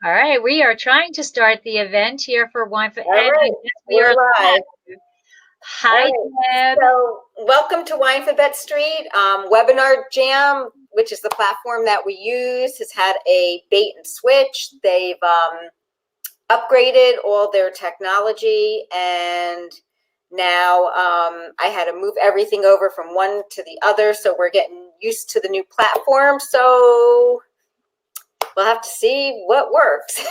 All right, we are trying to start the event here for Winephabet. All right, We are live. Hi, Deb. So, welcome to Winephabet Street. Webinar Jam, which is the platform that we use, has had a bait and switch. They've upgraded all their technology, and now I had to move everything over from one to the other, so we're getting used to the new platform. So we'll have to see what works.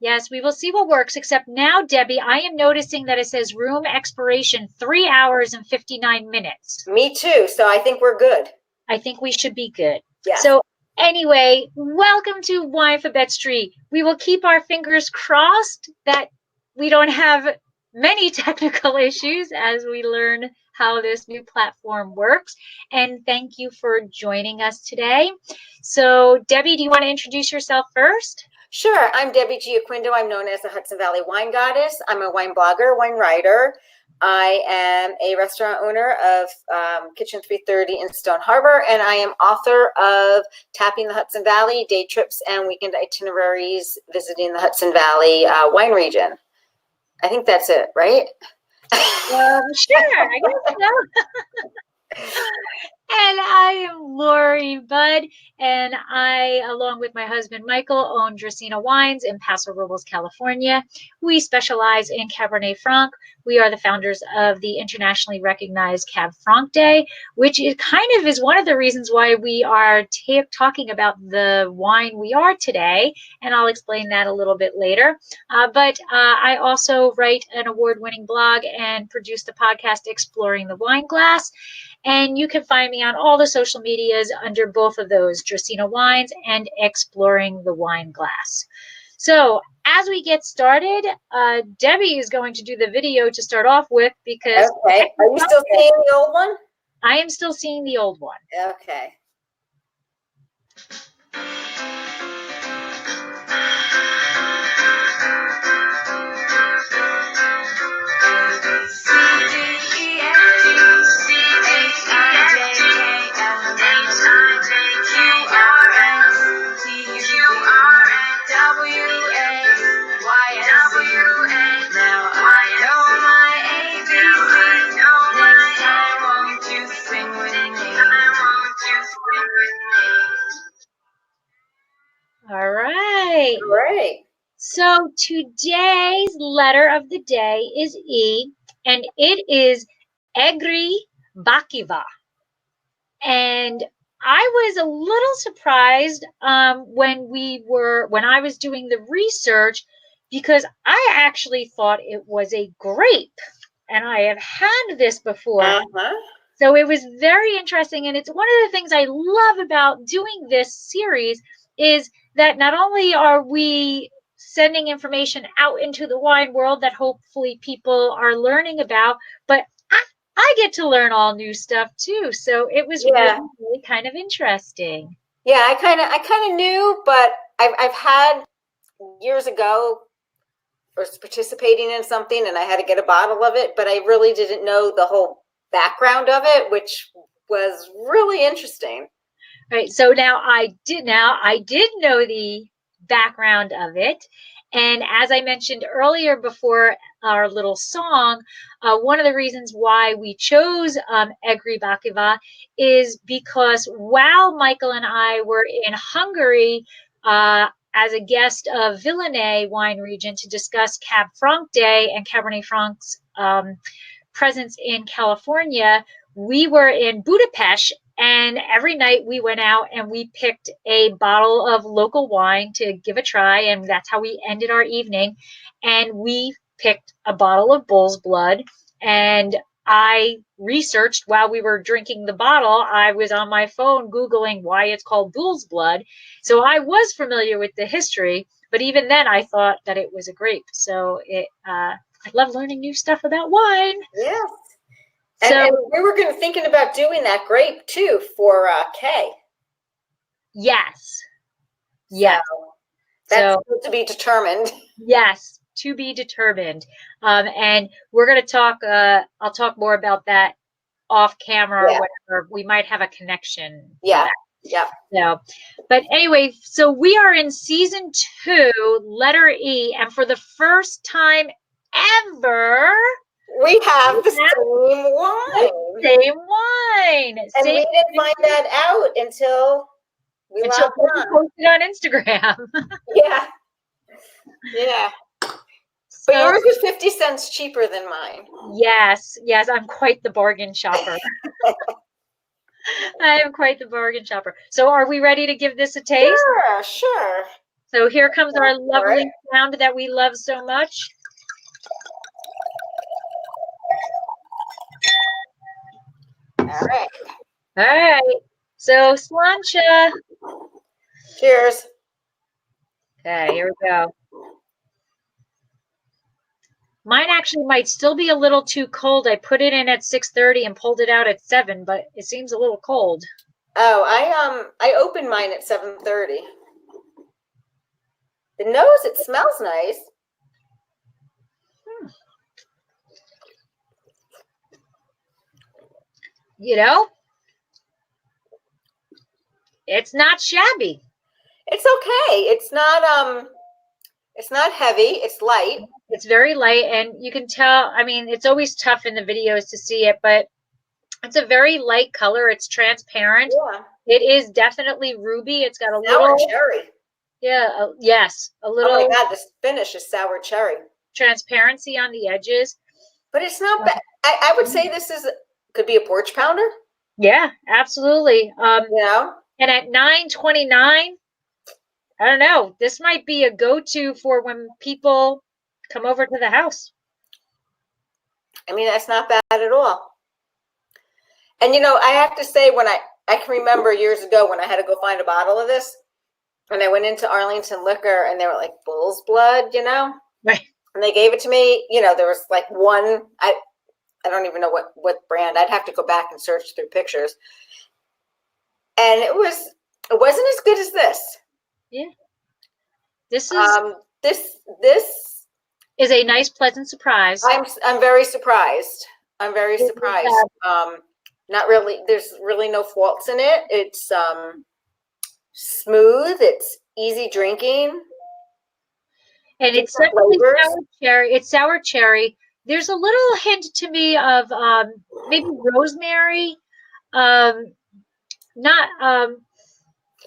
Yes, we will see what works, except now, Debbie, I am noticing that it says room expiration 3 hours and 59 minutes. Me too, so I think we're good. I think we should be good. Yeah. So anyway, welcome to Winephabet Street. We will keep our fingers crossed that we don't have many technical issues as we learn how this new platform works. And thank you for joining us today. So Debbie, do you want to introduce yourself first? Sure. I'm Debbie Giaquindo. I'm known as the Hudson Valley Wine Goddess. I'm a wine blogger, wine writer. I am a restaurant owner of Kitchen 330 in Stone Harbor, and I am author of Tapping the Hudson Valley, Day Trips and Weekend Itineraries Visiting the Hudson Valley Wine Region. I think that's it, right? Sure, I guess so. And I am Lori Budd, and I, along with my husband Michael, own Dracaena Wines in Paso Robles, California. We specialize in Cabernet Franc. We are the founders of the internationally recognized Cab Franc Day, which is one of the reasons why we are talking about the wine we are today, and I'll explain that a little bit later. But I also write an award-winning blog and produce the podcast Exploring the Wine Glass. And you can find me on all the social medias under both of those, Dracaena Wines and Exploring the Wine Glass. So as we get started, Debbie is going to do the video to start off with because... Okay. Are you still seeing the old one? I am still seeing the old one. Okay. All right. All right. So today's letter of the day is E, and it is Egri Bikavér. And I was a little surprised when I was doing the research, because I actually thought it was a grape, and I have had this before. So it was very interesting, and it's one of the things I love about doing this series is that not only are we sending information out into the wine world that hopefully people are learning about, but I get to learn all new stuff too. So it was really kind of interesting. Yeah, I kind of knew, but I've had years ago was participating in something and I had to get a bottle of it, but I really didn't know the whole background of it, which was really interesting. Right. So now I did know the background of it. And as I mentioned earlier before our little song, one of the reasons why we chose Egri Bikavér is because while Michael and I were in Hungary as a guest of Villeneuve wine region to discuss Cab Franc Day and Cabernet Franc's presence in California, we were in Budapest, and every night we went out and we picked a bottle of local wine to give a try, and that's how we ended our evening. And we picked a bottle of bull's blood, and I researched while we were drinking the bottle. I was on my phone Googling why it's called bull's blood. So I was familiar with the history, but even then I thought that it was a grape. So I love learning new stuff about wine. Yeah. And we were thinking about doing that grape too for Kay. Yes. Yes. So that's to be determined. Yes, to be determined. And we're going to talk, I'll talk more about that off camera or whatever. We might have a connection. Yeah. Yep. So, but anyway, so we are in season 2, letter E, and for the first time ever, we have the same wine. Same wine. And we didn't find that out until we logged on. Posted on Instagram. Yeah. Yeah. But yours was 50 cents cheaper than mine. Yes, I'm quite the bargain shopper. I am quite the bargain shopper. So are we ready to give this a taste? Sure. So here comes our lovely sound that we love so much. All right. All right. So sláinte. Cheers. Okay, here we go. Mine actually might still be a little too cold. I put it in at 6:30 and pulled it out at 7, but it seems a little cold. Oh, I opened mine at 7:30. The nose, it smells nice. You know, it's not shabby. It's okay. It's not heavy. It's light. It's very light, and you can tell, I mean, it's always tough in the videos to see it, but it's a very light color. It's transparent. Yeah. It is definitely ruby. It's got a sour little cherry. Yeah, yes, a little. Oh my God, this finish is sour cherry. Transparency on the edges. But it's not bad. I would say this could be a porch pounder. Yeah, absolutely. You know? And at $9.29, I don't know, this might be a go-to for when people come over to the house. I mean, that's not bad at all. And, you know, I have to say, when I can remember years ago when I had to go find a bottle of this, and I went into Arlington Liquor, and they were like bull's blood, you know? Right. And they gave it to me. You know, there was like one, I don't even know what brand. I'd have to go back and search through pictures. And it wasn't as good as this. Yeah. This is this is a nice, pleasant surprise. I'm very surprised. I'm very surprised. Not really. There's really no faults in it. It's smooth. It's easy drinking. And it's definitely sour cherry. It's sour cherry. There's a little hint to me of maybe rosemary.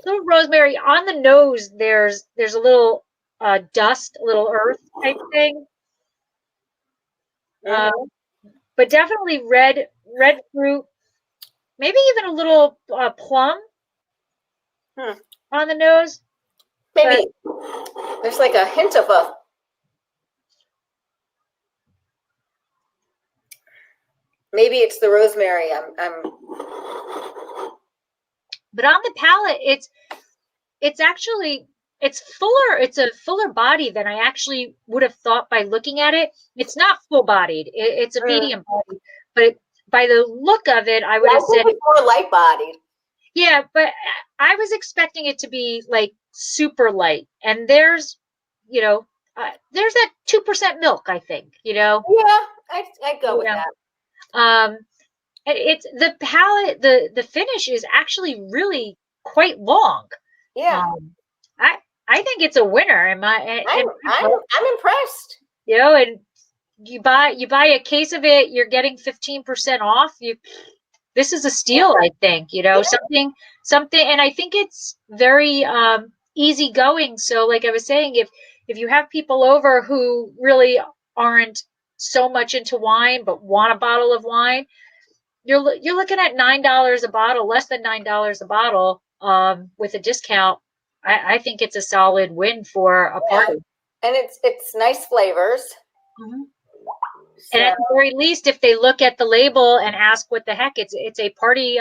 Little rosemary on the nose. There's a little dust, a little earth type thing. But definitely red fruit. Maybe even a little plum on the nose. Maybe there's like a hint of a. Maybe it's the rosemary. But on the palate, it's actually fuller. It's a fuller body than I actually would have thought by looking at it. It's not full bodied. It's a medium body, but by the look of it, I would have said it's more light bodied. Yeah, but I was expecting it to be like super light, and there's that 2% milk. I think Yeah, I'd go with that. It's the palate. The finish is actually really quite long. Yeah. I think it's a winner. I'm impressed. You know, and you buy a case of it, you're getting 15% off. This is a steal, I think. You know, something, and I think it's very easy going. So, like I was saying, if you have people over who really aren't so much into wine but want a bottle of wine, you're looking at $9 a bottle, less than $9 a bottle, with a discount. I think it's a solid win for a party. And it's nice flavors. Mm-hmm. So. And at the very least, if they look at the label and ask what the heck, it's a party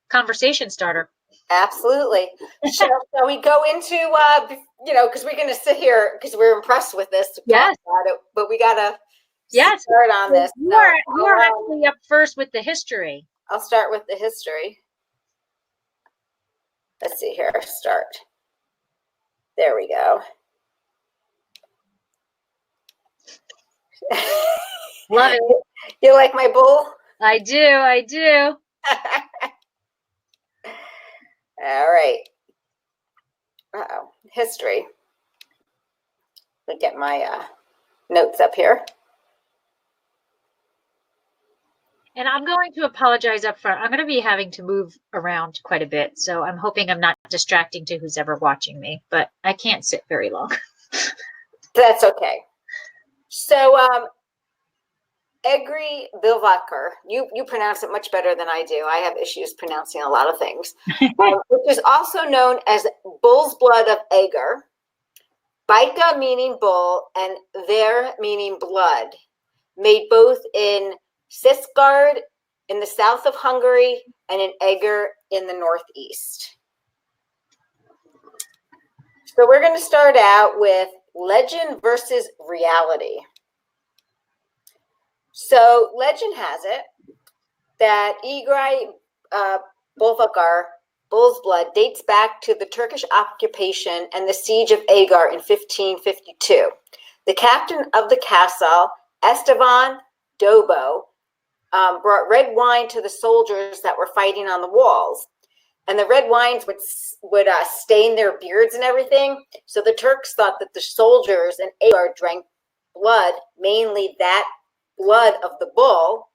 conversation starter. Absolutely. So we go into because we're going to sit here because we're impressed with this. Yes. But we got to start on this. You are actually up first with the history. I'll start with the history. Let's see here. Start. There we go. Love it. You like my bull? I do. All right. Uh-oh. History. Let me get my notes up here. And I'm going to apologize up front. I'm going to be having to move around quite a bit, so I'm hoping I'm not distracting to who's ever watching me, but I can't sit very long. That's okay. So, Egri Bilvaker, you pronounce it much better than I do. I have issues pronouncing a lot of things, which is also known as bull's blood of Eger, Bika meaning bull, and Vér meaning blood, made both in Sisgard in the south of Hungary and in Eger in the northeast. So we're going to start out with legend versus reality. So legend has it that Egri Bilvaker, bull's blood, dates back to the Turkish occupation and the siege of Eger in 1552. The captain of the castle, Esteban Dobo, brought red wine to the soldiers that were fighting on the walls. And the red wines would stain their beards and everything. So the Turks thought that the soldiers in Eger drank blood, mainly that blood of the bull.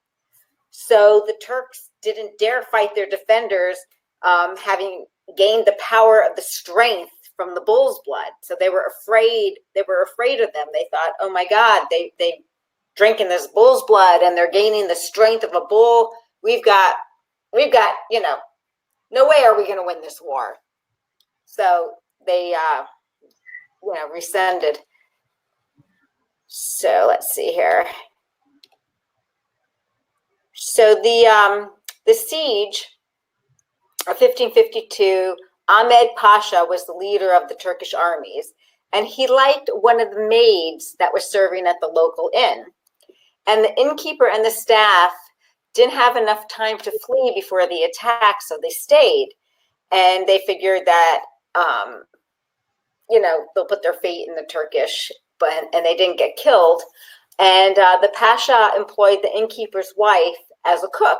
So the Turks didn't dare fight their defenders, having gained the power of the strength from the bull's blood. So they were afraid. They were afraid of them. They thought, oh my God, they drinking this bull's blood and they're gaining the strength of a bull. We've got, no way are we going to win this war. So they, rescinded. So let's see here. So the siege of 1552, Ahmed Pasha was the leader of the Turkish armies, and he liked one of the maids that was serving at the local inn. And the innkeeper and the staff didn't have enough time to flee before the attack, so they stayed. And they figured that, they'll put their fate in the Turkish, and they didn't get killed. And the Pasha employed the innkeeper's wife as a cook.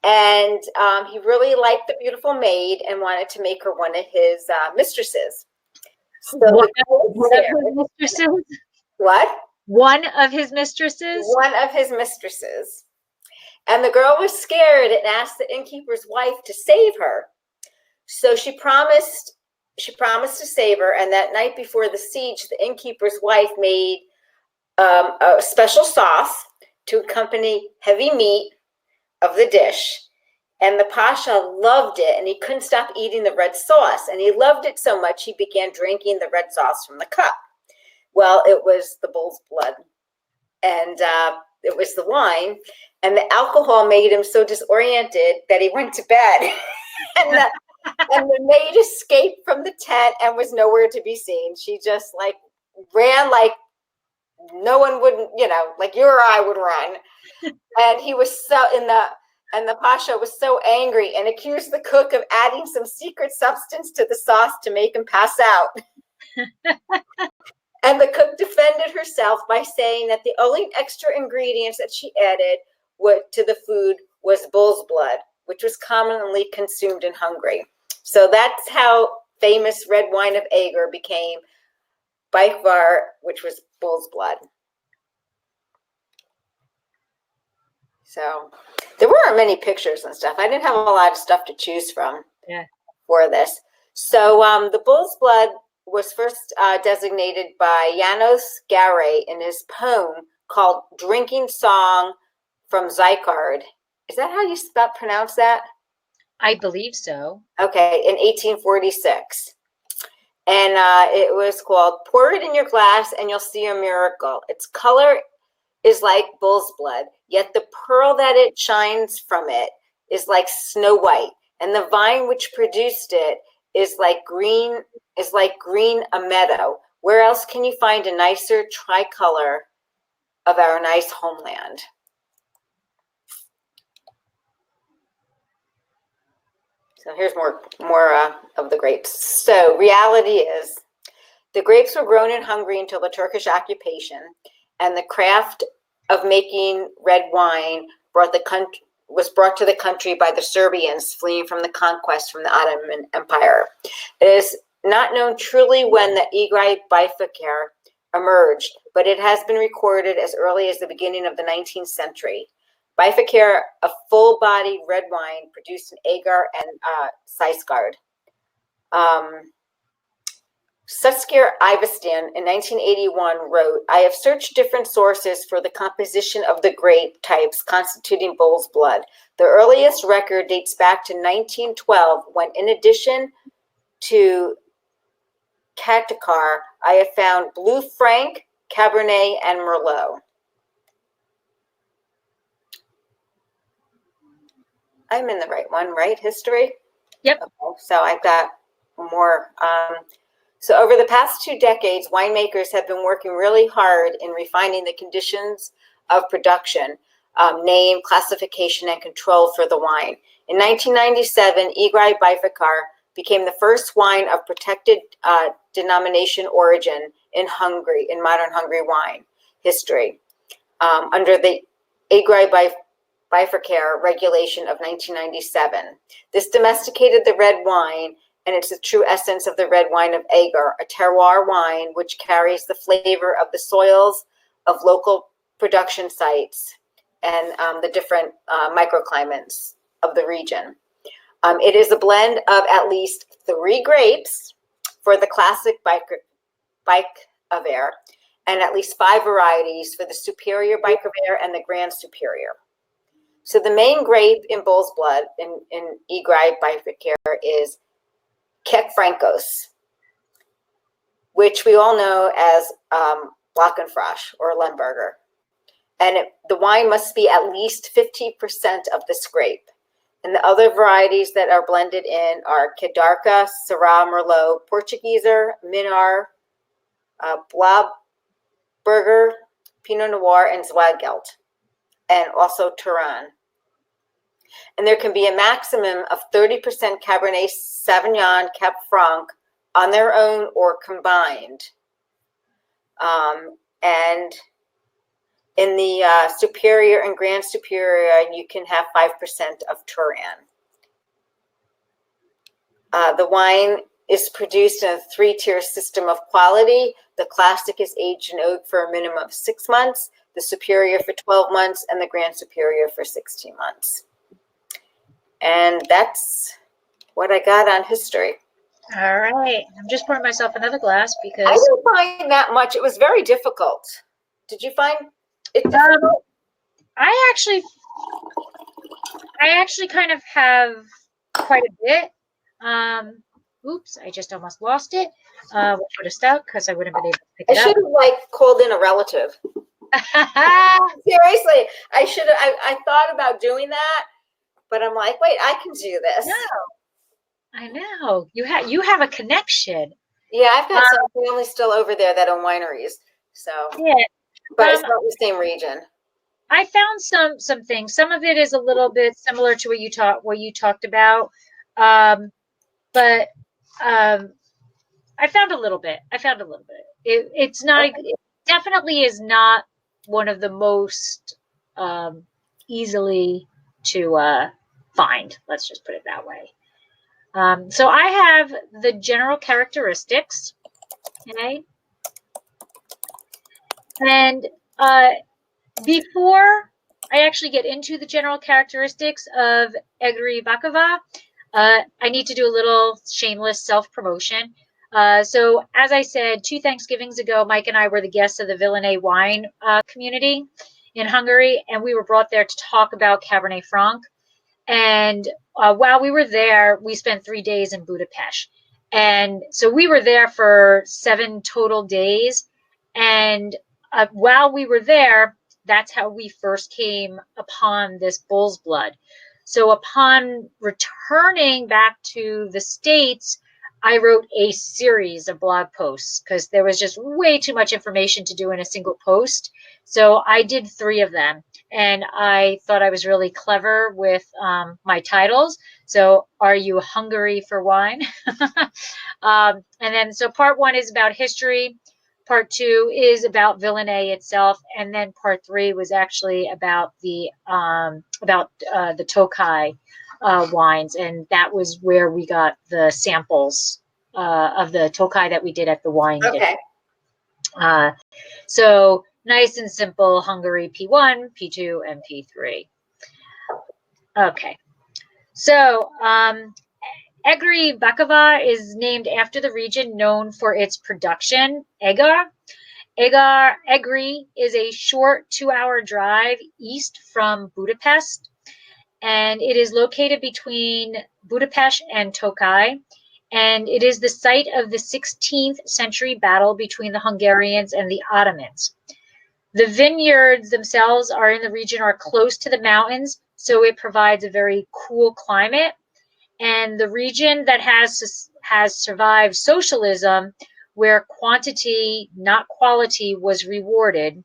And he really liked the beautiful maid and wanted to make her one of his mistresses. So one of his mistresses? What? One of his mistresses? One of his mistresses. And the girl was scared and asked the innkeeper's wife to save her. So she promised to save her. And that night before the siege, the innkeeper's wife made a special sauce to accompany heavy meat of the dish. And the Pasha loved it, and he couldn't stop eating the red sauce. And he loved it so much, he began drinking the red sauce from the cup. Well, it was the bull's blood, and it was the wine, and the alcohol made him so disoriented that he went to bed. and the maid escaped from the tent and was nowhere to be seen. She just ran like no one wouldn't, like you or I would run. And he was and the Pasha was so angry and accused the cook of adding some secret substance to the sauce to make him pass out. And the cook defended herself by saying that the only extra ingredients that she added to the food was bull's blood, which was commonly consumed in Hungary. So that's how famous red wine of Eger became Bikavér, which was bull's blood. So there weren't many pictures and stuff. I didn't have a lot of stuff to choose from for this. So the bull's blood was first designated by János Garay in his poem called Drinking Song from Sisgard. Is that how you pronounce that? I believe so. Okay, in 1846. And it was called Pour It in Your Glass and You'll See a Miracle. Its color is like bull's blood, yet the pearl that it shines from it is like snow white. And the vine which produced it is like green a meadow. Where else can you find a nicer tricolor of our nice homeland? So here's more of the grapes. So reality is the grapes were grown in Hungary until the Turkish occupation, and the craft of making red wine brought the was brought to the country by the Serbians fleeing from the conquest from the Ottoman Empire. It is not known truly when the Egri Bikavér emerged, but it has been recorded as early as the beginning of the 19th century. Bikavér, a full-bodied red wine produced in Eger and Sisegard. Suskir Ivestan in 1981 wrote, "I have searched different sources for the composition of the grape types constituting bull's blood. The earliest record dates back to 1912 when, in addition to Katakar, I have found Blue Franc, Cabernet, and Merlot." I'm in the right one, right? History? Yep. Okay, so I've got more. So over the past 2 decades, winemakers have been working really hard in refining the conditions of production, name, classification, and control for the wine. In 1997, Egri Bikavér became the first wine of protected denomination origin in Hungary, in modern Hungary wine history, under the Egri Bikavér regulation of 1997. This domesticated the red wine, and it's the true essence of the red wine of Eger, a terroir wine which carries the flavor of the soils of local production sites and the different microclimates of the region. It is a blend of at least 3 grapes for the classic Bikavér and at least 5 varieties for the Superior Bikavér and the Grand Superior. So the main grape in bull's blood in Egri Bikavér is Kek Francos, which we all know as Glockenfrosch or Lemberger. And the wine must be at least 50% of this grape. And the other varieties that are blended in are Kedarka, Syrah, Merlot, Portugieser, Minar, Blauburger, Pinot Noir, and Zweigelt, and also Terrine. And there can be a maximum of 30% Cabernet Sauvignon Cab Franc on their own or combined. And in the Superior and Grand Superior, you can have 5% of Terrine. The wine is produced in a 3-tier system of quality. The classic is aged in oak for a minimum of 6 months, the Superior for 12 months, and the Grand Superior for 16 months. And that's what I got on history. All right. I'm just pouring myself another glass because I didn't find that much. It was very difficult. Did you find it difficult? I actually kind of have quite a bit. Oops, I just almost lost it. Which would have stuck because I wouldn't have been able to pick it up. I should have called in a relative. Seriously, I thought about doing that. But I'm like, wait, I can do this. No, I know. You have a connection. Yeah, I've got some family still over there that own wineries. So yeah, but it's not the same region. I found some things. Some of it is a little bit similar to what you talked about. But I found a little bit. It's not. Okay. It definitely is not one of the most easily to find. Let's just put it that way. So I have the general characteristics. Okay. And before I actually get into the general characteristics of Egri Bikavér, I need to do a little shameless self-promotion. So as I said, 2 Thanksgivings ago, Mike and I were the guests of the Villeneuve wine community in Hungary, and we were brought there to talk about Cabernet Franc. And while we were there, we spent 3 days in Budapest. And so we were there for 7 total days. And while we were there, that's how we first came upon this bull's blood. So upon returning back to the States, I wrote a series of blog posts because there was just way too much information to do in a single post. So I did 3 of them, and I thought I was really clever with my titles. So are you hungry for wine? And then so part 1 is about history. Part 2 is about Villainay itself, and then part 3 was actually about the Tokai wines, and that was where we got the samples of the Tokai that we did at the wine dinner. Okay. So nice and simple: Hungary P1, P2, and P3. Okay, so Egri Bikaver is named after the region known for its production, Eger. Egri is a short 2-hour drive east from Budapest, and it is located between Budapest and Tokai, and it is the site of the 16th century battle between the Hungarians and the Ottomans. The vineyards themselves are in the region, are close to the mountains, so it provides a very cool climate. And the region that has survived socialism, where quantity, not quality, was rewarded,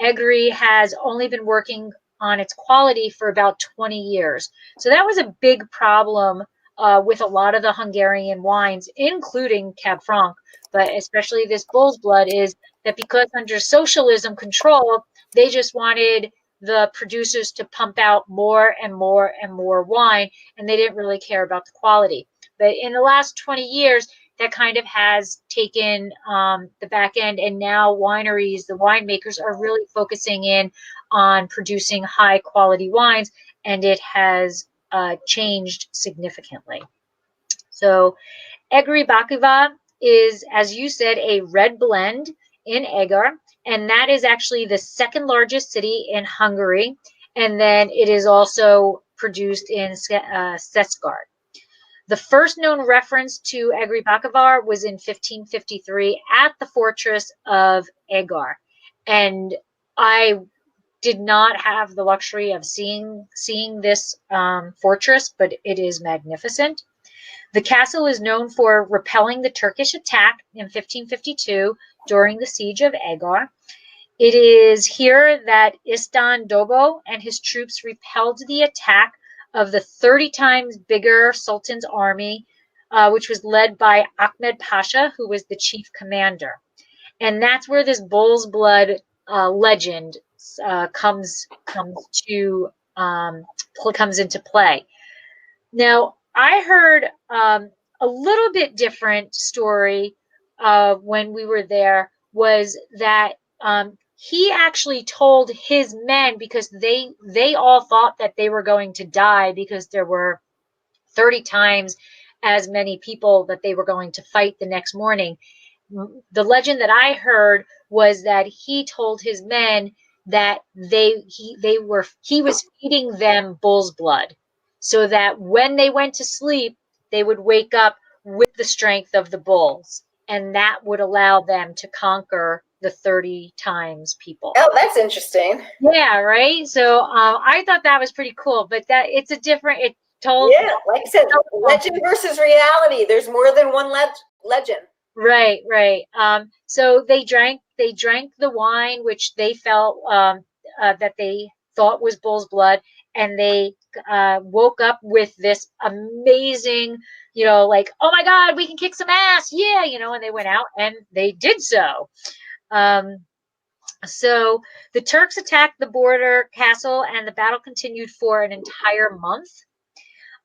Egri has only been working on its quality for about 20 years. So that was a big problem with a lot of the Hungarian wines, including Cab Franc, but especially this Bull's Blood, is that because under socialism control, they just wanted the producers to pump out more and more and more wine, and they didn't really care about the quality. But in the last 20 years, that kind of has taken the back end, and now wineries, the winemakers, are really focusing in on producing high quality wines, and it has changed significantly. So Egri Bikaver is, as you said, a red blend in Eger, and that is actually the second largest city in Hungary, and then it is also produced in Szeged. The first known reference to Egri Bikaver was in 1553 at the fortress of Eger, and I did not have the luxury of seeing this fortress, but it is magnificent. The castle is known for repelling the Turkish attack in 1552 during the siege of Eger. It is here that Istan Dobo and his troops repelled the attack of the 30 times bigger Sultan's army, which was led by Ahmed Pasha, who was the chief commander. And that's where this Bull's Blood legend comes into play. Now, I heard a little bit different story when we were there, was that he actually told his men, because they all thought that they were going to die because there were 30 times as many people that they were going to fight the next morning. The legend that I heard was that he told his men that he was feeding them bull's blood, so that when they went to sleep, they would wake up with the strength of the bulls, and that would allow them to conquer the 30 times people. Oh, that's interesting. Yeah, right? So I thought that was pretty cool, but that it's a different, it told. Yeah, like I said, legend versus reality. There's more than one legend. Right, right. So they drank the wine, which they felt that they thought was bull's blood, and they woke up with this amazing, like, oh my God, we can kick some ass, yeah, and they went out and they did so. So the Turks attacked the border castle, and the battle continued for an entire month.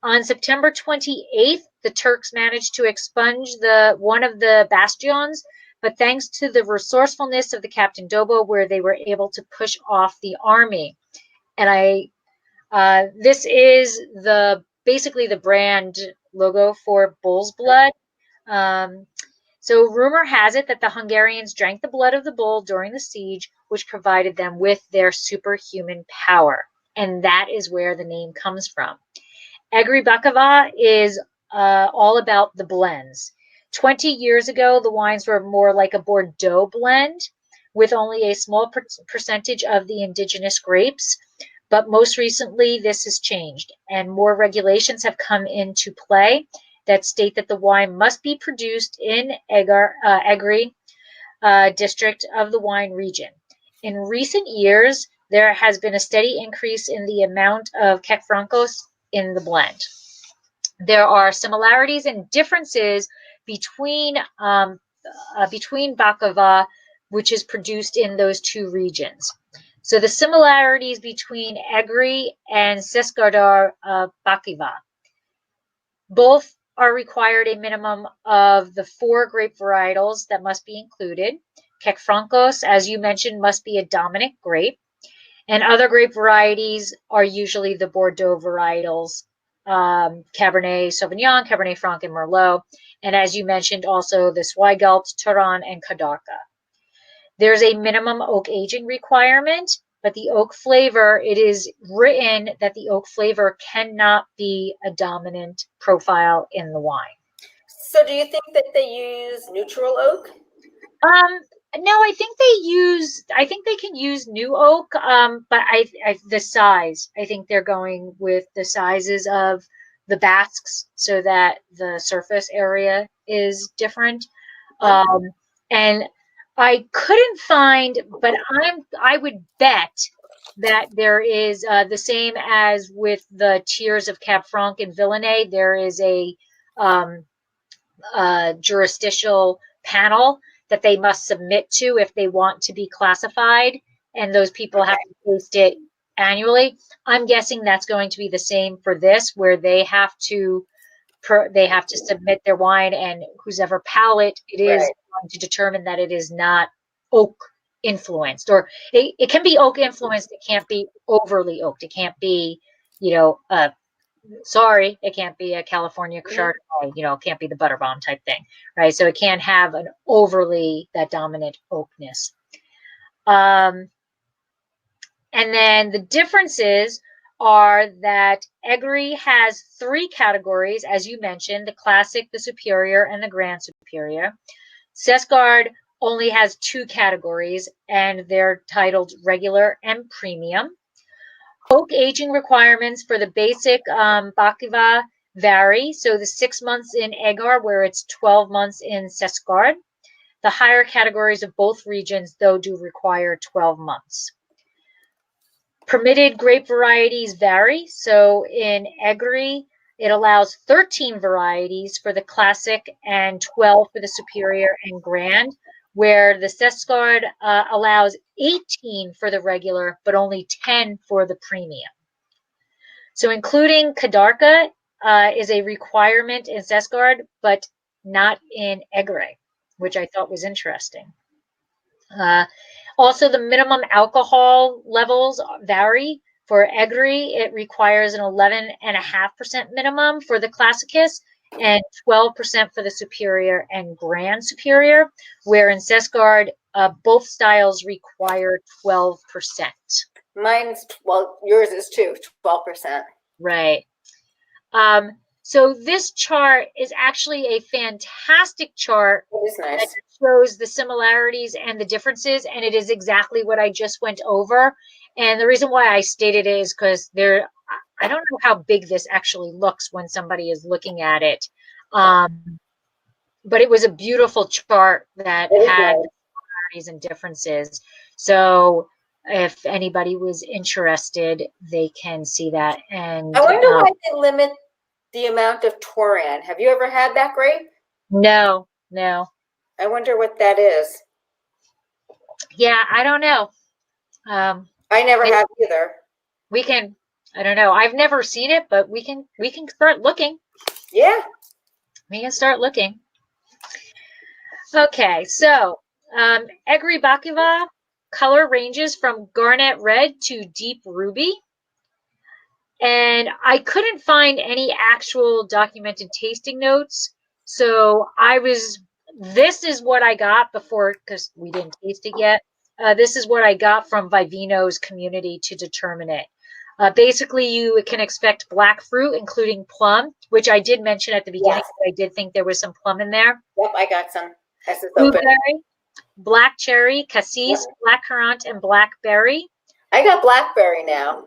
On September 28th, the Turks managed to expunge one of the bastions, but thanks to the resourcefulness of the Captain Dobo, where they were able to push off the army. And this is basically the brand logo for Bull's Blood. So rumor has it that the Hungarians drank the blood of the bull during the siege, which provided them with their superhuman power. And that is where the name comes from. Egri Bikaver is all about the blends. 20 years ago, the wines were more like a Bordeaux blend, with only a small percentage of the indigenous grapes. But most recently, this has changed, and more regulations have come into play that state that the wine must be produced in Egri district of the wine region. In recent years, there has been a steady increase in the amount of Kek Francos in the blend. There are similarities and differences between Bikaver which is produced in those two regions. So the similarities between Egri and Seskardar Bikaver. Both are required a minimum of the 4 grape varietals that must be included. Kekfrankos, as you mentioned, must be a dominant grape. And other grape varieties are usually the Bordeaux varietals, Cabernet Sauvignon, Cabernet Franc, and Merlot. And as you mentioned, also the Zweigelt, Terrine, and Kadarka. There's a minimum oak aging requirement, but the oak flavor, it is written that the oak flavor cannot be a dominant profile in the wine. So do you think that they use neutral oak? No, I think they can use new oak, but the size, I think they're going with the sizes of the basks so that the surface area is different. And I couldn't find, but I would bet that there is the same as with the tiers of Cab Franc and Villainay. There is a jurisdictional panel that they must submit to if they want to be classified, and those people have to post it annually. I'm guessing that's going to be the same for this, where they have to submit their wine, and whoever palate it is going to determine that it is not oak influenced, or it can be oak influenced. It can't be overly oaked. It can't be, it can't be a California Chardonnay, it can't be the Butterbomb type thing, right? So it can't have an overly that dominant oakness. And then the differences are that Egri has 3 categories, as you mentioned, the classic, the superior, and the grand superior. Seskard only has 2 categories, and they're titled regular and premium. Oak aging requirements for the basic Bikaver vary. So the 6 months in Eger, where it's 12 months in Seskard. The higher categories of both regions, though, do require 12 months. Permitted grape varieties vary. So in Egri, it allows 13 varieties for the classic and 12 for the superior and grand, where the Seskard allows 18 for the regular, but only 10 for the premium. So including Kadarka is a requirement in Seskard, but not in Egri, which I thought was interesting. Also, the minimum alcohol levels vary. For Egri, it requires an 11.5% minimum for the Classicus and 12% for the superior and grand superior, where in Seskard, both styles require 12%. Mine's, yours is too, 12%. Right. So this chart is actually a fantastic chart. It is nice. That shows the similarities and the differences, and it is exactly what I just went over. And the reason why I stated it is because I don't know how big this actually looks when somebody is looking at it. But it was a beautiful chart that had similarities and differences. So if anybody was interested, they can see that. And I wonder why they limit the amount of Toran. Have you ever had that grape? No. I wonder what that is. Yeah, I don't know. I never have either. I don't know. I've never seen it, but we can start looking. Yeah. We can start looking. Okay, so Egri Bikaver color ranges from garnet red to deep ruby. And I couldn't find any actual documented tasting notes. So this is what I got before, because we didn't taste it yet. This is what I got from Vivino's community to determine it. Basically, you can expect black fruit, including plum, which I did mention at the beginning. Yes. I did think there was some plum in there. Yep, I got some. Blueberry, black cherry, cassis, black currant, and blackberry. I got blackberry now.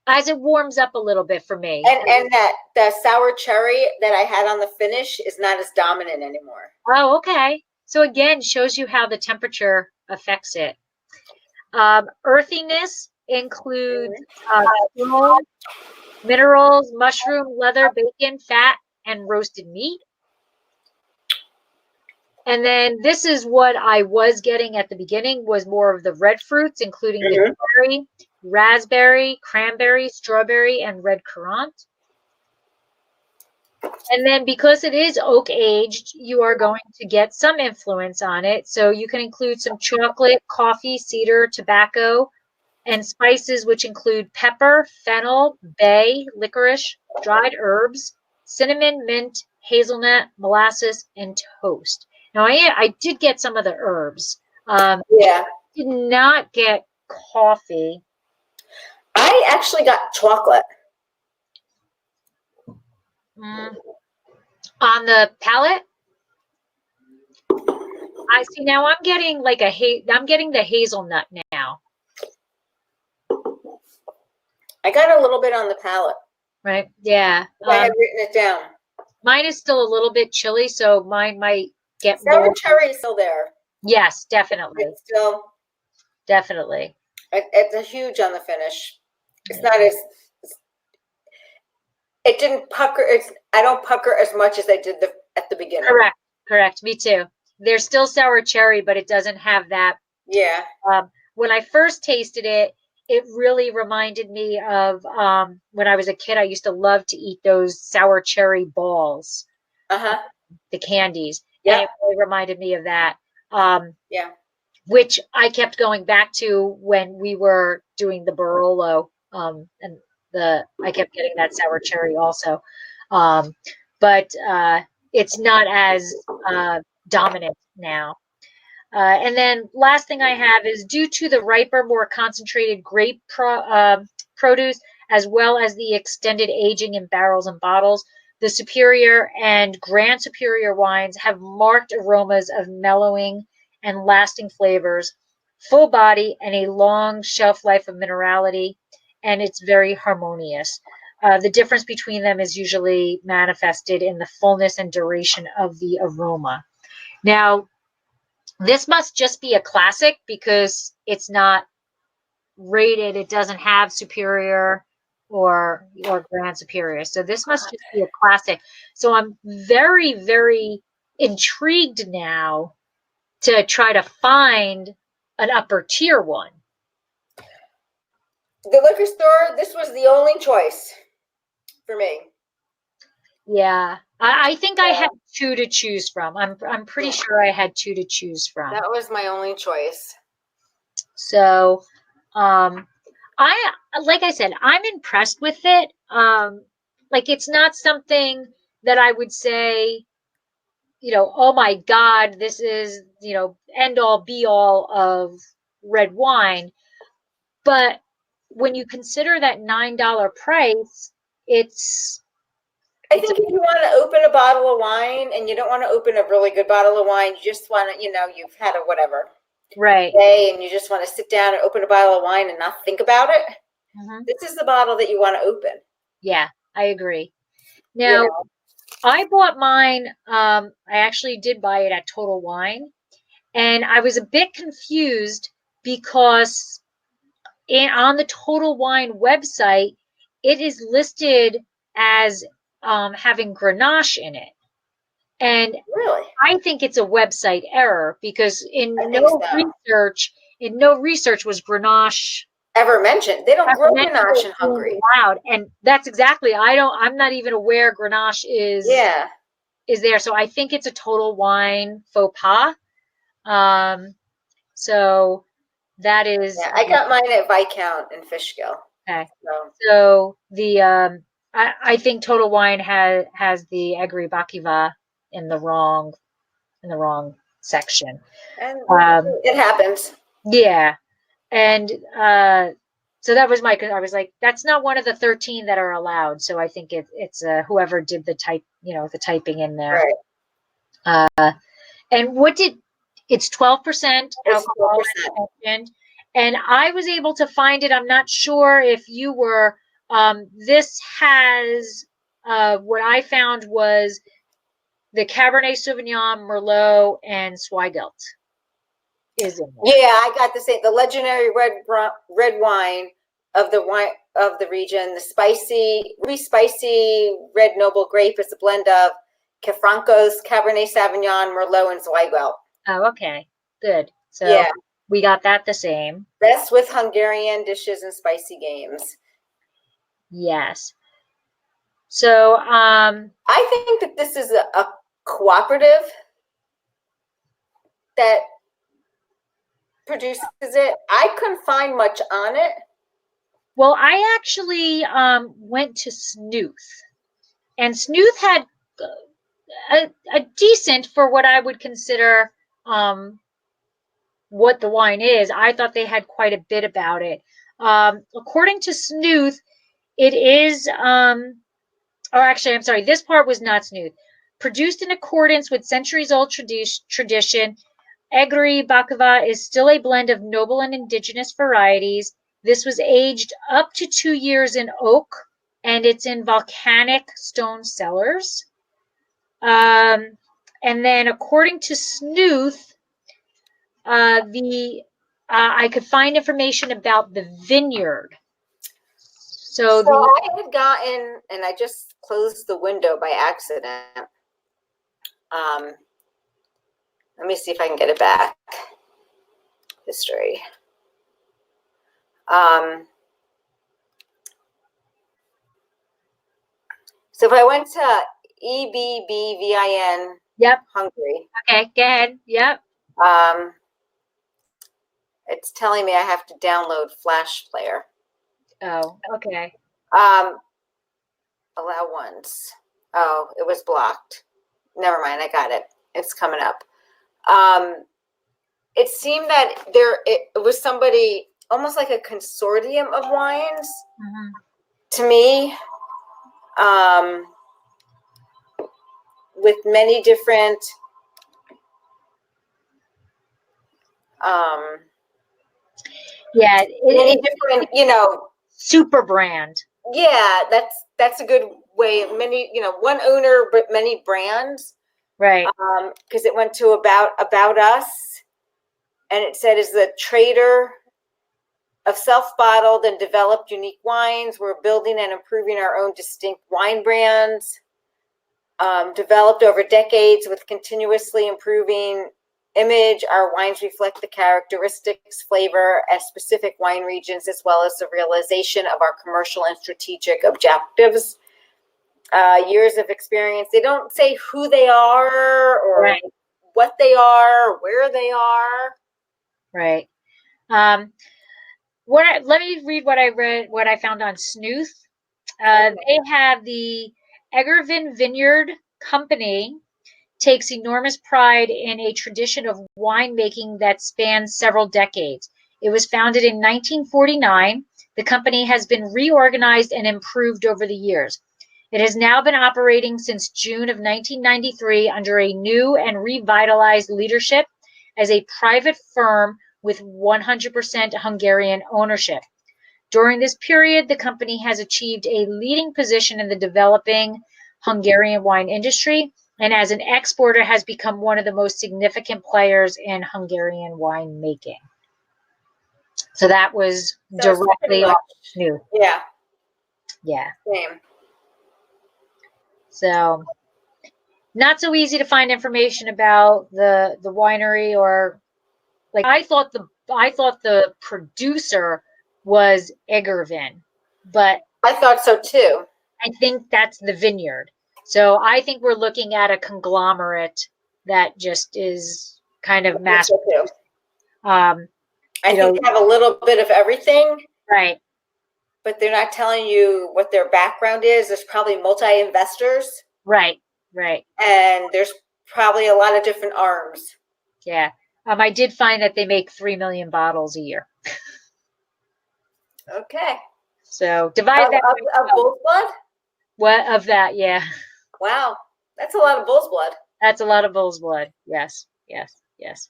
As it warms up a little bit for me. And the sour cherry that I had on the finish is not as dominant anymore. Oh, okay. So again, shows you how the temperature affects it. Earthiness includes minerals, mushroom, leather, bacon, fat, and roasted meat. And then this is what I was getting at the beginning, was more of the red fruits, including the cherry, raspberry, cranberry, strawberry, and red currant. And then because it is oak aged, you are going to get some influence on it. So you can include some chocolate, coffee, cedar, tobacco, and spices, which include pepper, fennel, bay, licorice, dried herbs, cinnamon, mint, hazelnut, molasses, and toast. Now, I did get some of the herbs. Yeah. Did not get coffee. I actually got chocolate. On the palate, I see now I'm getting like I'm getting the hazelnut now. I got a little bit on the palate. Right. Yeah. I had written it down. Mine is still a little bit chilly, so mine might get sour more. cherry is still there. Yes, definitely. It's still definitely. It's a huge on the finish. It's not as it didn't pucker. I don't pucker as much as I did at the beginning. Correct. Me too. There's still sour cherry, but it doesn't have that. Yeah. When I first tasted it, it really reminded me of when I was a kid. I used to love to eat those sour cherry balls, the candies. Yeah. And it really reminded me of that. Yeah. Which I kept going back to when we were doing the Barolo, and I kept getting that sour cherry also. But it's not as dominant now. And then last thing I have is, due to the riper, more concentrated grape produce, as well as the extended aging in barrels and bottles, the Superior and Grand Superior wines have marked aromas of mellowing and lasting flavors, full body, and a long shelf life of minerality, and it's very harmonious. The difference between them is usually manifested in the fullness and duration of the aroma. Now, this must just be a classic because it's not rated. It doesn't have Superior or Grand Superior. So this must just be a classic. So I'm very, very intrigued now to try to find an upper tier one. The liquor store, this was the only choice for me. Yeah, I think I had two to choose from. I'm pretty sure I had two to choose from. That was my only choice. So, like I said, I'm impressed with it. Like, it's not something that I would say, oh my God, this is, end all be all of red wine. But when you consider that $9 price, I think if you want to open a bottle of wine and you don't want to open a really good bottle of wine, you just want to, you've had a whatever. Right. Day and you just want to sit down and open a bottle of wine and not think about it. This is the bottle that you want to open. Yeah, I agree. Now, I bought mine. I actually did buy it at Total Wine, and I was a bit confused because on the Total Wine website, it is listed as having Grenache in it. And really, I think it's a website error because in no research was Grenache ever mentioned. They don't grow Grenache in Hungary. Allowed. And that's exactly, I'm not even aware Grenache is there. So I think it's a Total Wine faux pas. So that is. Yeah, I got mine at Viscount in Fishkill. Okay. So the I think Total Wine has the Egri Bikavér in the wrong section. And it happens. Yeah. And so that was I was like, that's not one of the 13 that are allowed. So I think it's whoever did the the typing in there. Right. And it's 12% alcohol, and I was able to find it. I'm not sure if you were. This has what I found was the Cabernet Sauvignon, Merlot, and Zweigelt is in there. Yeah, I got the legendary red wine of the region. The spicy red noble grape is a blend of Cafrancos, Cabernet Sauvignon, Merlot, and Zweigelt. Oh, okay. Good. So Yeah. we got that the same. Best with Hungarian dishes and spicy games. Yes. So I think that this is a cooperative that produces it. I couldn't find much on it. well, I actually went to Snooth, and Snooth had a decent, for what I would consider what the wine is. I thought they had quite a bit about it. According to Snooth, it is or actually, I'm sorry, this part was not Snooth. Produced in accordance with centuries-old tradition, Egri Bikaver is still a blend of noble and indigenous varieties. This was aged up to 2 years in oak, and it's in volcanic stone cellars. And then, according to Snooth, I could find information about the vineyard. So I had gotten, and I just closed the window by accident. Let me see if I can get it back. History. So if I went to EBBVIN, yep. Hungary. Okay, go ahead. Yep. It's telling me I have to download Flash Player. Oh, okay. Allow once. Oh, it was blocked. Never mind, I got it. It's coming up. It seemed that it was somebody, almost like a consortium of wines, to me, with many different many different, super brand. Yeah, that's a good way. Many, one owner but many brands. Right. Because it went to about us, and it said, is the trader of self-bottled and developed unique wines. We're building and improving our own distinct wine brands, developed over decades with continuously improving image. Our wines reflect the characteristics, flavor, and specific wine regions, as well as the realization of our commercial and strategic objectives. Years of experience. They don't say who they are or what they are, or where they are. Right. Let me read what I found on Snooth. They have the Eger Vineyard Company takes enormous pride in a tradition of winemaking that spans several decades. It was founded in 1949. The company has been reorganized and improved over the years. It has now been operating since June of 1993 under a new and revitalized leadership as a private firm with 100% Hungarian ownership. During this period, the company has achieved a leading position in the developing Hungarian wine industry, and as an exporter has become one of the most significant players in Hungarian wine making. So that was directly off Snooth. Yeah. Yeah. Same. So not so easy to find information about the winery, or like I thought the producer was Egervin, but I thought so too. I think that's the vineyard. So I think we're looking at a conglomerate that just is kind of mass produced. I think they have a little bit of everything. Right. But they're not telling you what their background is. There's probably multi-investors. Right, right. And there's probably a lot of different arms. Yeah. I did find that they make 3 million bottles a year. Okay. So divide that of bull's blood? What of that? Yeah. Wow. That's a lot of bull's blood. That's a lot of bull's blood. Yes, yes, yes.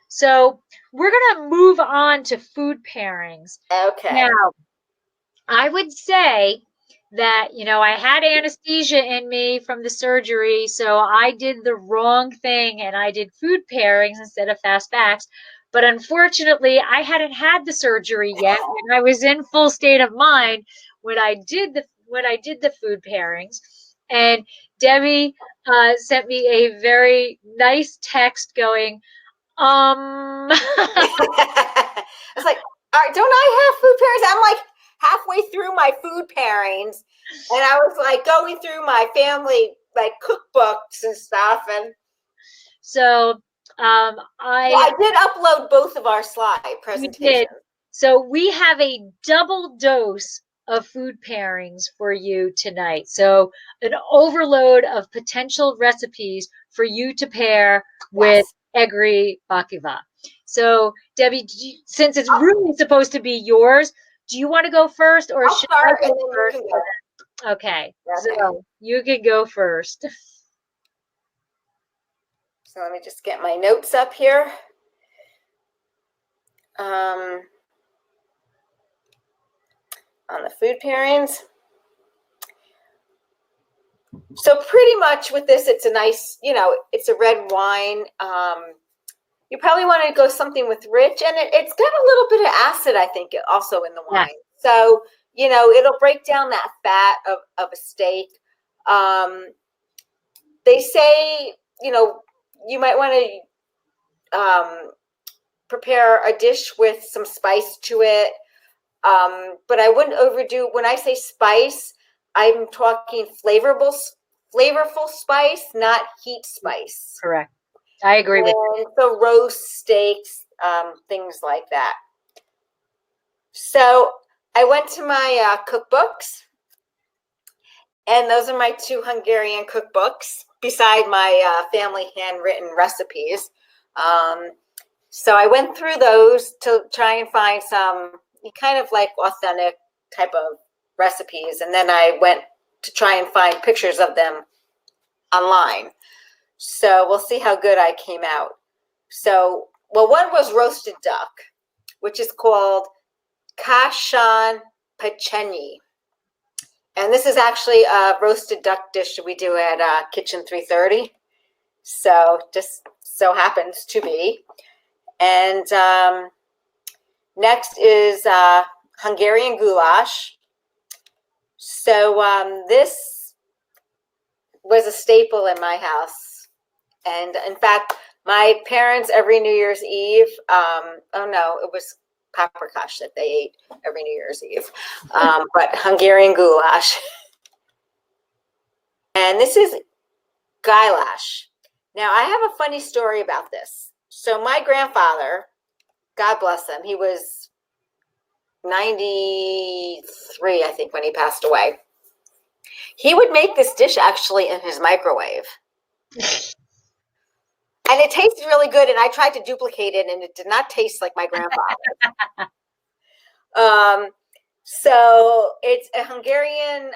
So we're going to move on to food pairings. Okay. Now, I would say that, I had anesthesia in me from the surgery, so I did the wrong thing and I did food pairings instead of fast facts. But unfortunately, I hadn't had the surgery yet, and I was in full state of mind when I did the food pairings. And Debbie sent me a very nice text going, It's like, all right, don't I have food pairings? I'm like halfway through my food pairings, and I was like going through my family like cookbooks and stuff, and so I did upload both of our slide you presentations. did. So we have a double dose of food pairings for you tonight. So an overload of potential recipes for you to pair with Egri Bakavér. So Debbie, since it's really supposed to be yours, do you want to go first, or should I go first? Okay, so you can go first. So let me just get my notes up here. On the food pairings. So pretty much with this, it's a nice, it's a red wine. You probably want to go something with rich, and it's got a little bit of acid, I think, also in the wine. Yeah. So, it'll break down that fat of a steak. They say, you might want to prepare a dish with some spice to it. But I wouldn't overdo. When I say spice, I'm talking flavorful spice, not heat spice. Correct. I agree with you. So roast steaks, things like that. So I went to my cookbooks, and those are my 2 Hungarian cookbooks beside my family handwritten recipes. So I went through those to try and find some kind of like authentic type of recipes. And then I went to try and find pictures of them online. So we'll see how good I came out. So, well, one was roasted duck, which is called kashan pechenyi. And this is actually a roasted duck dish that we do at Kitchen 330. So just so happens to be. And next is Hungarian Goulash. So this was a staple in my house. And in fact, my parents every New Year's Eve, oh no, it was paprikash that they ate every New Year's Eve, but Hungarian Goulash. And this is Goulash. Now, I have a funny story about this. So my grandfather, God bless him, he was 93, I think, when he passed away. He would make this dish actually in his microwave. And it tasted really good, and I tried to duplicate it, and it did not taste like my grandfather. So it's a Hungarian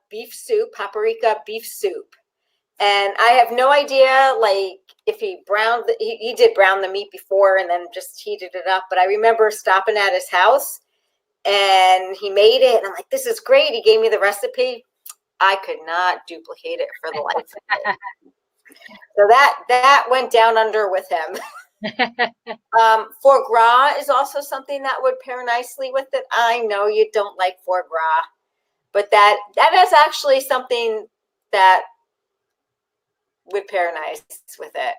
beef soup, paprika beef soup. And I have no idea, like, if he browned, he did brown the meat before and then just heated it up. But I remember stopping at his house, and he made it, and I'm like, this is great. He gave me the recipe. I could not duplicate it for the life of me. So that went down under with him. Foie gras is also something that would pair nicely with it. I know you don't like foie gras, but that is actually something that would pair nice with it.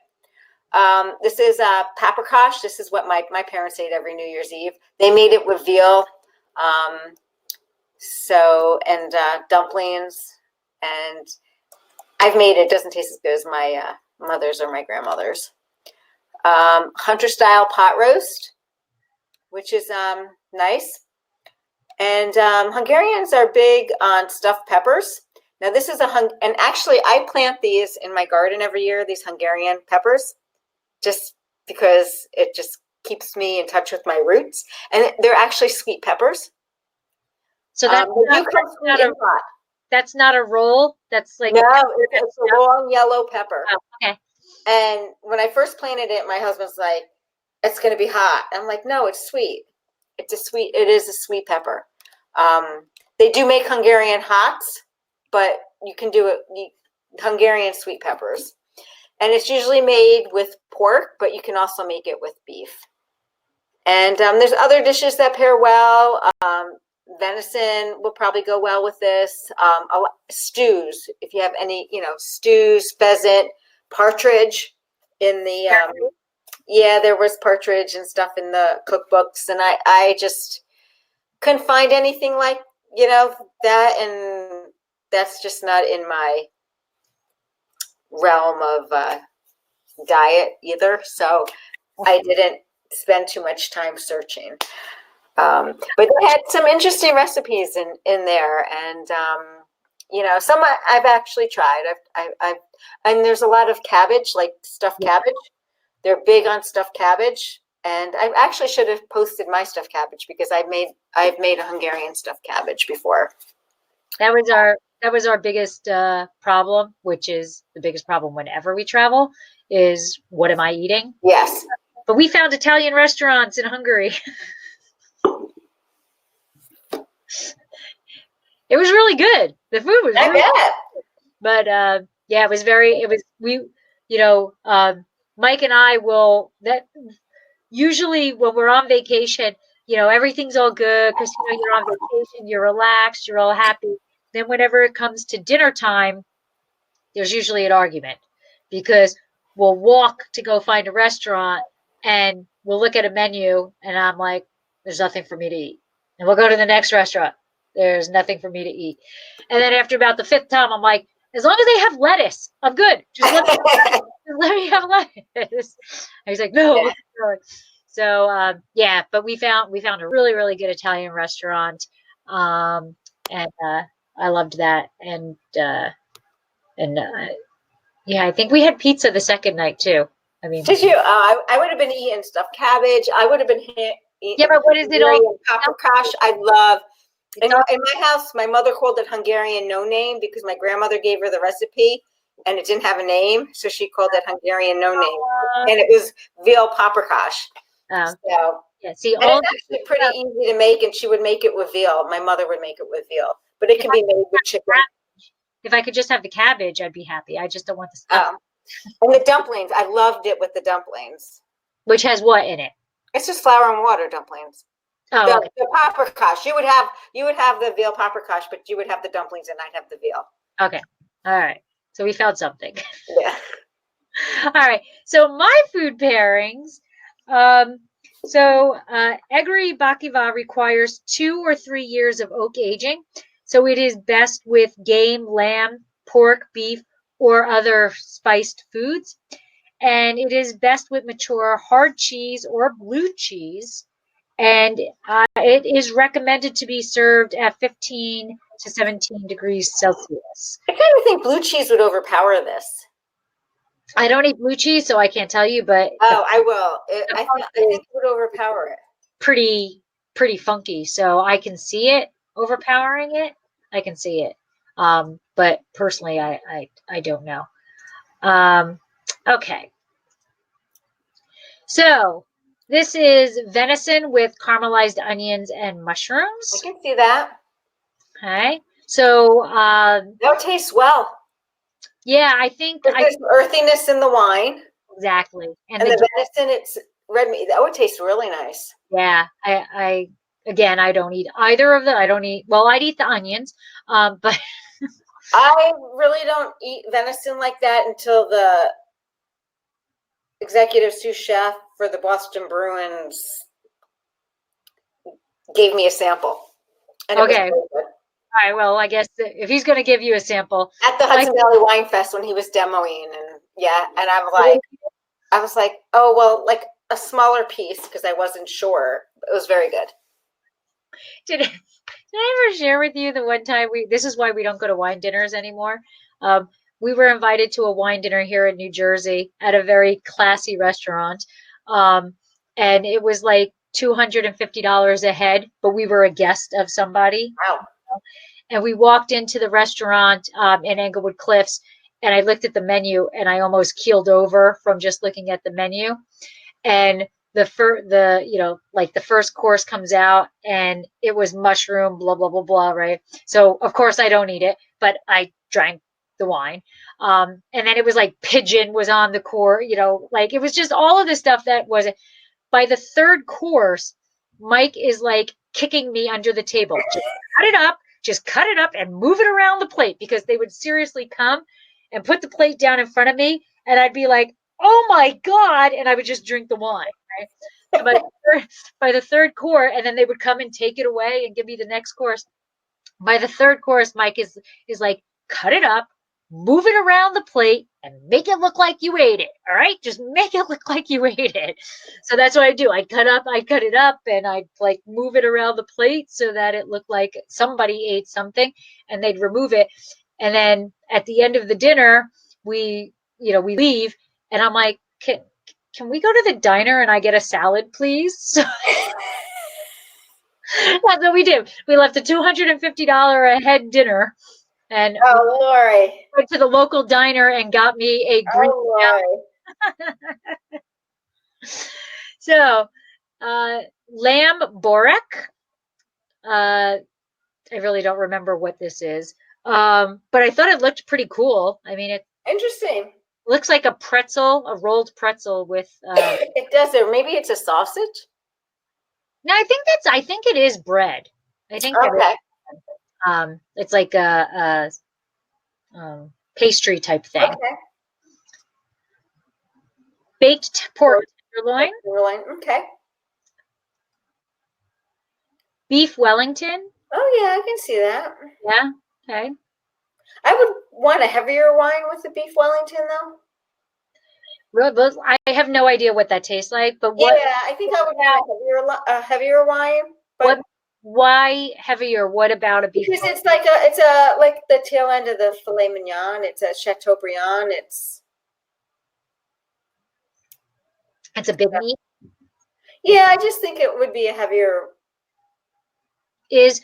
This is paprikash. This is what my parents ate every New Year's Eve. They made it with veal, and dumplings, and I've made it. It doesn't taste as good as my mother's or my grandmother's. Hunter style pot roast, which is nice. And Hungarians are big on stuffed peppers. Now this is and actually I plant these in my garden every year, these Hungarian peppers, just because it just keeps me in touch with my roots. And they're actually sweet peppers. So that's not a roll. That's like no, it's a long yellow pepper. Oh, okay. And when I first planted it, my husband's like, "It's going to be hot." I'm like, "No, it's sweet. It is a sweet pepper." They do make Hungarian hots, but you can do it Hungarian sweet peppers, and it's usually made with pork, but you can also make it with beef. And there's other dishes that pair well. Venison will probably go well with this. Stews, if you have any, stews, pheasant, partridge in the, yeah, there was partridge and stuff in the cookbooks, and I just couldn't find anything like, that, and that's just not in my realm of diet either, so I didn't spend too much time searching. But they had some interesting recipes in there, and some I've actually tried. And there's a lot of cabbage, like stuffed cabbage. They're big on stuffed cabbage, and I actually should have posted my stuffed cabbage because I've made a Hungarian stuffed cabbage before. That was our biggest problem, which is the biggest problem whenever we travel, is what am I eating? Yes. But we found Italian restaurants in Hungary. It was really good. The food was really good. But yeah, Mike and I usually when we're on vacation, everything's all good because you're on vacation, you're relaxed, you're all happy. Then whenever it comes to dinner time, there's usually an argument because we'll walk to go find a restaurant and we'll look at a menu and I'm like, there's nothing for me to eat. And we'll go to the next restaurant. There's nothing for me to eat. And then after about the 5th time, I'm like, as long as they have lettuce, I'm good. Just let me have lettuce. And he's like, no. Yeah. So yeah, but we found a really, really good Italian restaurant. And I loved that. And yeah, I think we had pizza the second night too. I mean, did you? I would have been eating stuffed cabbage. I would have been eating. Yeah, but what is it all? Paprikash. I love. In my house, my mother called it Hungarian no name because my grandmother gave her the recipe and it didn't have a name, so she called it Hungarian no name, and it was veal paprikash. So yeah, see, and it's actually pretty easy to make, and she would make it with veal. My mother would make it with veal, but it can be made with chicken. If I could just have the cabbage, I'd be happy. I just don't want the stuff. And the dumplings, I loved it with the dumplings. Which has what in it? It's just flour and water dumplings. Oh, the paprikash. You would have the veal paprikash, but you would have the dumplings, and I'd have the veal. Okay, all right. So we found something. Yeah. All right. So my food pairings. Egri Bikavér requires 2 or 3 years of oak aging. So it is best with game, lamb, pork, beef, or other spiced foods. And it is best with mature hard cheese or blue cheese. And it is recommended to be served at 15 to 17 degrees Celsius. I kind of think blue cheese would overpower this. I don't eat blue cheese, so I can't tell you, but... Oh, I will. I think it would overpower it. Pretty funky, so I can see it overpowering it. I can see it. But personally, I don't know. Okay. So... this is venison with caramelized onions and mushrooms. I can see that. Okay. So that tastes well. Yeah, I think there's earthiness in the wine. Exactly. And the venison, it's red meat. That would taste really nice. Yeah. I don't eat either of them. I'd eat the onions. But I really don't eat venison like that until the executive sous chef for the Boston Bruins gave me a sample. And okay. All right. Well, I guess if he's going to give you a sample at the Hudson Valley Wine Fest when he was demoing, and I was like, oh well, like a smaller piece because I wasn't sure. It was very good. Did I ever share with you the one time this is why we don't go to wine dinners anymore. We were invited to a wine dinner here in New Jersey at a very classy restaurant. And it was like $250 a head, but we were a guest of somebody. Wow. And we walked into the restaurant in Englewood Cliffs, and I looked at the menu and I almost keeled over from just looking at the menu. And the first course comes out and it was mushroom, blah, blah, blah, blah, right? So of course I don't eat it, but I drank the wine. And then it was like pigeon was on the course, it was just all of the stuff that was. By the third course, Mike is like kicking me under the table. Just cut it up and move it around the plate, because they would seriously come and put the plate down in front of me, and I'd be like, oh my God, and I would just drink the wine, right? So by the third course, and then they would come and take it away and give me the next course. By the third course, Mike is like, cut it up, move it around the plate, and make it look like you ate it. All right, just make it look like you ate it. So that's what I do. I cut it up, and I'd like move it around the plate so that it looked like somebody ate something, and they'd remove it. And then at the end of the dinner, we leave, and I'm like, can we go to the diner and I get a salad, please? So that's what we did. We left a $250 a head dinner, and Lori, went to the local diner and got me a green salad. So, lamb borek. I really don't remember what this is, but I thought it looked pretty cool. I mean, it interesting. Looks like a pretzel, a rolled pretzel with. It does. Or maybe it's a sausage. No, I think it is bread. I think okay. It's like a pastry type thing. Okay. Baked pork tenderloin. Okay. Beef Wellington. Oh yeah, I can see that. Yeah. Okay. I would want a heavier wine with the beef Wellington, though. I have no idea what that tastes like, but yeah, I think I would want a heavier wine. But why heavier? What about a beef? Because it's like like the tail end of the filet mignon. It's a Chateaubriand. It's a big meat. Yeah, I just think it would be a heavier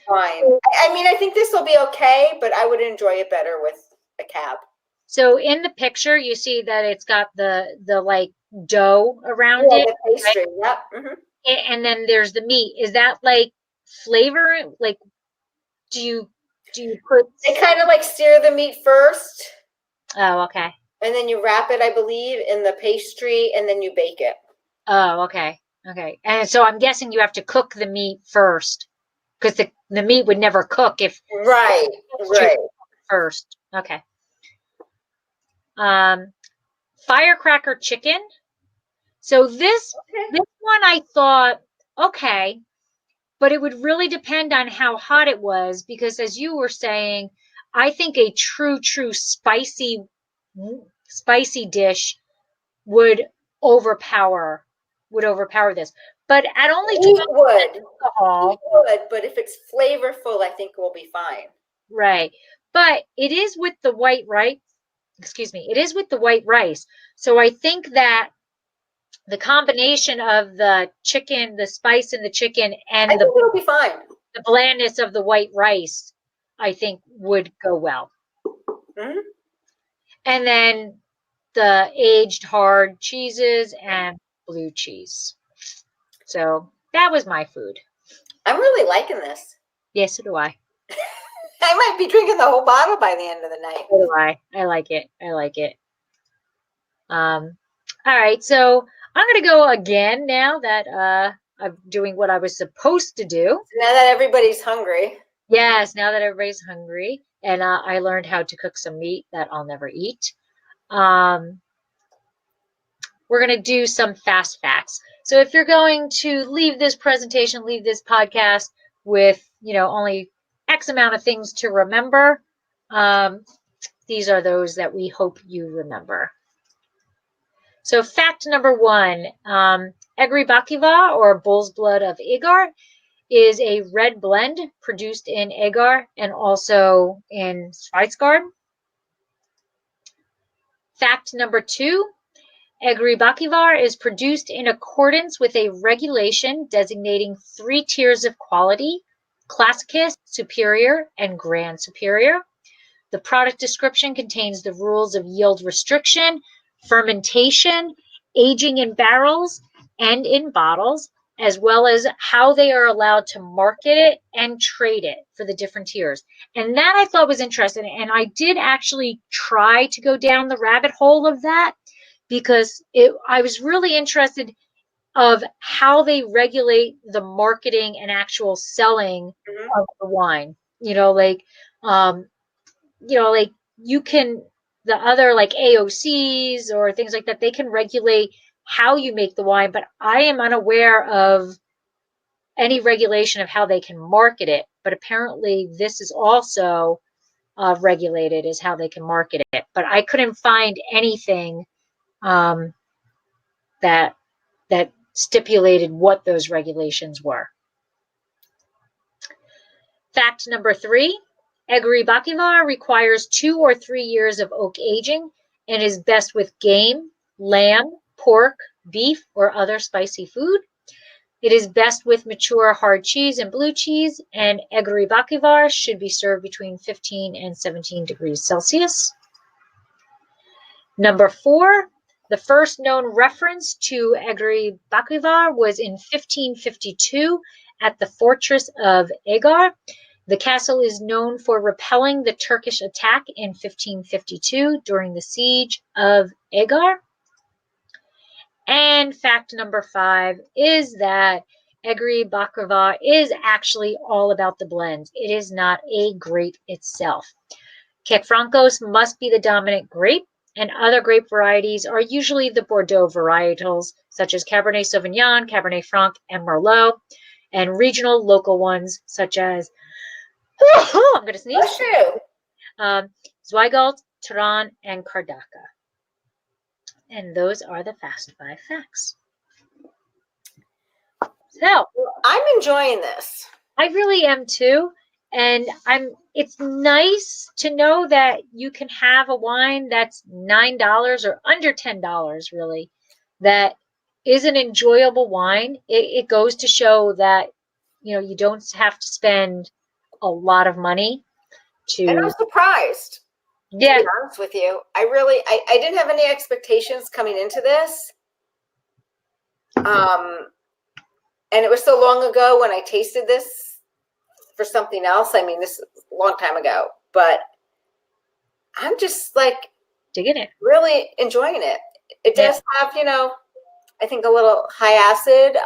wine. I mean, I think this will be okay, but I would enjoy it better with a cab. So in the picture, you see that it's got the like dough around it. The pastry, right? Yep. Mm-hmm. And then there's the meat. Is that like flavor? Like, do you put? They kind of like sear the meat first. Oh, okay. And then you wrap it, I believe, in the pastry, and then you bake it. Oh, okay. Okay. And so I'm guessing you have to cook the meat first, because the meat would never cook if right first. Okay. Firecracker chicken. So this one I thought, okay, but it would really depend on how hot it was, because as you were saying, I think a true spicy dish would overpower this. But at only 12 alcohol, but if it's flavorful, I think we'll be fine. Right. But it is with the white rice. Excuse me. It is with the white rice. So I think that the combination of the chicken, the spice in the chicken, and it'll be fine. The blandness of the white rice, I think, would go well. Mm-hmm. And then the aged hard cheeses and blue cheese. So that was my food. I'm really liking this. Yes, so do I. I might be drinking the whole bottle by the end of the night. So do I. I like it. All right, so I'm going to go again now that I'm doing what I was supposed to do. Now that everybody's hungry. Yes, now that everybody's hungry. And I learned how to cook some meat that I'll never eat. We're going to do some fast facts. So if you're going to leave this presentation, leave this podcast with, only X amount of things to remember, these are those that we hope you remember. So fact number 1, Egri Bikavér, or bull's blood of Eger, is a red blend produced in Eger and also in Schweizgard. Fact number 2, Egri Bikavér is produced in accordance with a regulation designating 3 tiers of quality: Classicus, Superior, and Grand Superior. The product description contains the rules of yield restriction, fermentation, aging in barrels and in bottles, as well as how they are allowed to market it and trade it for the different tiers. And that I thought was interesting. And I did actually try to go down the rabbit hole of that, because I was really interested of how they regulate the marketing and actual selling of the wine. Like you can, the other like AOCs or things like that, they can regulate how you make the wine, but I am unaware of any regulation of how they can market it. But apparently this is also regulated, is how they can market it. But I couldn't find anything that stipulated what those regulations were. Fact number 3, Egri Bikavér requires 2 or 3 years of oak aging and is best with game, lamb, pork, beef, or other spicy food. It is best with mature hard cheese and blue cheese, and Egri Bikavér should be served between 15 and 17 degrees Celsius. Number 4, the first known reference to Egri Bikavér was in 1552 at the fortress of Eger. The castle is known for repelling the Turkish attack in 1552 during the siege of Eger. And fact number 5 is that Egri Bikavér is actually all about the blends. It is not a grape itself. Quec Francos must be the dominant grape, and other grape varieties are usually the Bordeaux varietals, such as Cabernet Sauvignon, Cabernet Franc, and Merlot, and regional local ones such as, I'm going to sneeze, Zweigalt, Terrine, and Cardacca. And those are the Fast 5 facts. So I'm enjoying this. I really am too. And it's nice to know that you can have a wine that's $9 or under $10, really, that is an enjoyable wine. It goes to show that, you don't have to spend a lot of money to. And I'm surprised. Yeah. To be honest with you, I didn't have any expectations coming into this. And it was so long ago when I tasted this for something else. I mean, this is a long time ago, but I'm just like digging it, really enjoying it. It does have, I think a little high acid.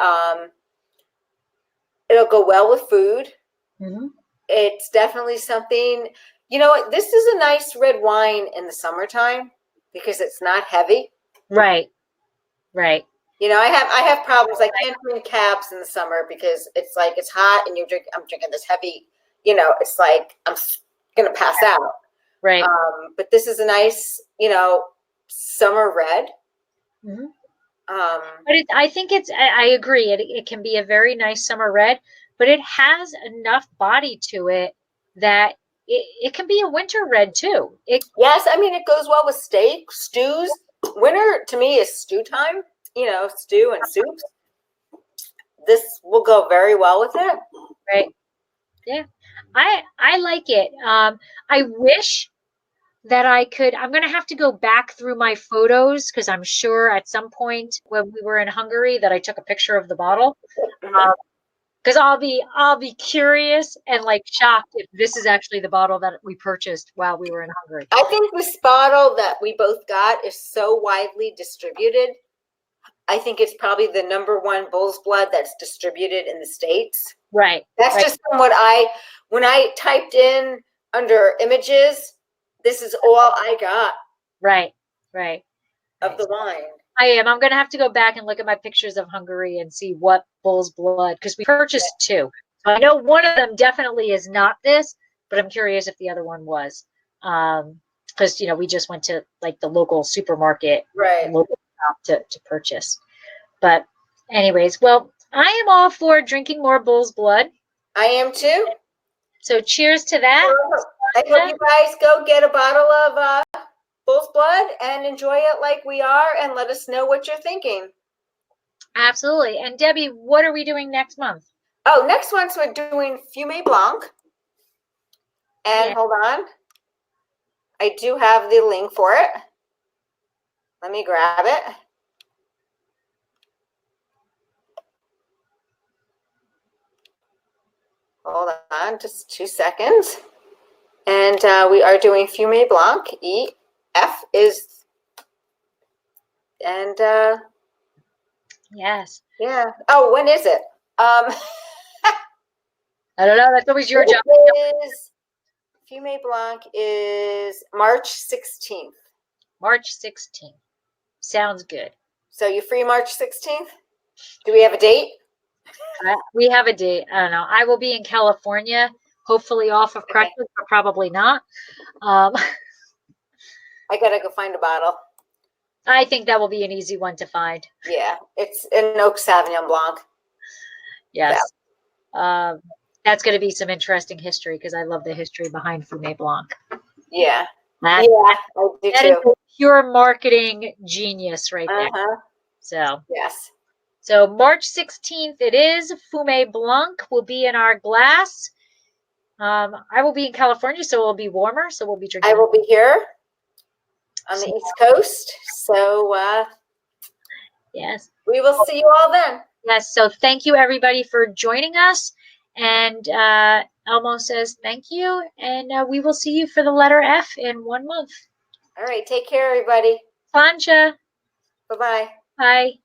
It'll go well with food. Mm-hmm. It's definitely something, this is a nice red wine in the summertime because it's not heavy. Right. I have problems. I can't drink cabs in the summer because it's like it's hot and I'm drinking this heavy, it's like I'm gonna pass out. Right. But this is a nice, summer red. Mm-hmm. But I think I agree. It can be a very nice summer red, but it has enough body to it that it can be a winter red too. Yes, I mean it goes well with steak, stews. Winter to me is stew time. Stew and soups. This will go very well with it. Right. Yeah. I like it. I wish that I could. I'm going to have to go back through my photos because I'm sure at some point when we were in Hungary that I took a picture of the bottle. Because I'll be curious and like shocked if this is actually the bottle that we purchased while we were in Hungary. I think this bottle that we both got is so widely distributed. I think it's probably the #1 bull's blood that's distributed in the States. Right. That's just from when I typed in under images, this is all I got. Right. Of the wine. I'm going to have to go back and look at my pictures of Hungary and see what bull's blood, because we purchased 2. So I know one of them definitely is not this, but I'm curious if the other one was. Because, we just went to like the local supermarket, local shop to purchase. But anyways, well, I am all for drinking more bull's blood. I am too. So cheers to that. I hope you guys go get a bottle of bull's blood and enjoy it like we are, and let us know what you're thinking. Absolutely. And Debbie, what are we doing next month? Oh, next month we're doing Fumé Blanc. And hold on. I do have the link for it. Let me grab it. Hold on just 2 seconds. And we are doing Fumé Blanc. EF is, and Yes. Yeah. Oh, when is it? I don't know. That's always your job. Fumé Blanc is March 16th. March 16th. Sounds good. So you free March 16th? Do we have a date? We have a date. I don't know. I will be in California, hopefully off of crackers, but probably not. I gotta go find a bottle. I think that will be an easy one to find. Yeah, it's an Oak Sauvignon Blanc. Yes. So. That's going to be some interesting history because I love the history behind Fumé Blanc. Yeah. I do too. Is pure marketing genius right there. So. Yes. So March 16th it is. Fumé Blanc will be in our glass. I will be in California, so it will be warmer. So we'll be drinking. I will be here on the East Coast. So yes. We will see you all then. Yes. So thank you everybody for joining us. And Elmo says thank you. And we will see you for the letter F in 1 month. All right. Take care, everybody. Plancha. Bye-bye. Bye.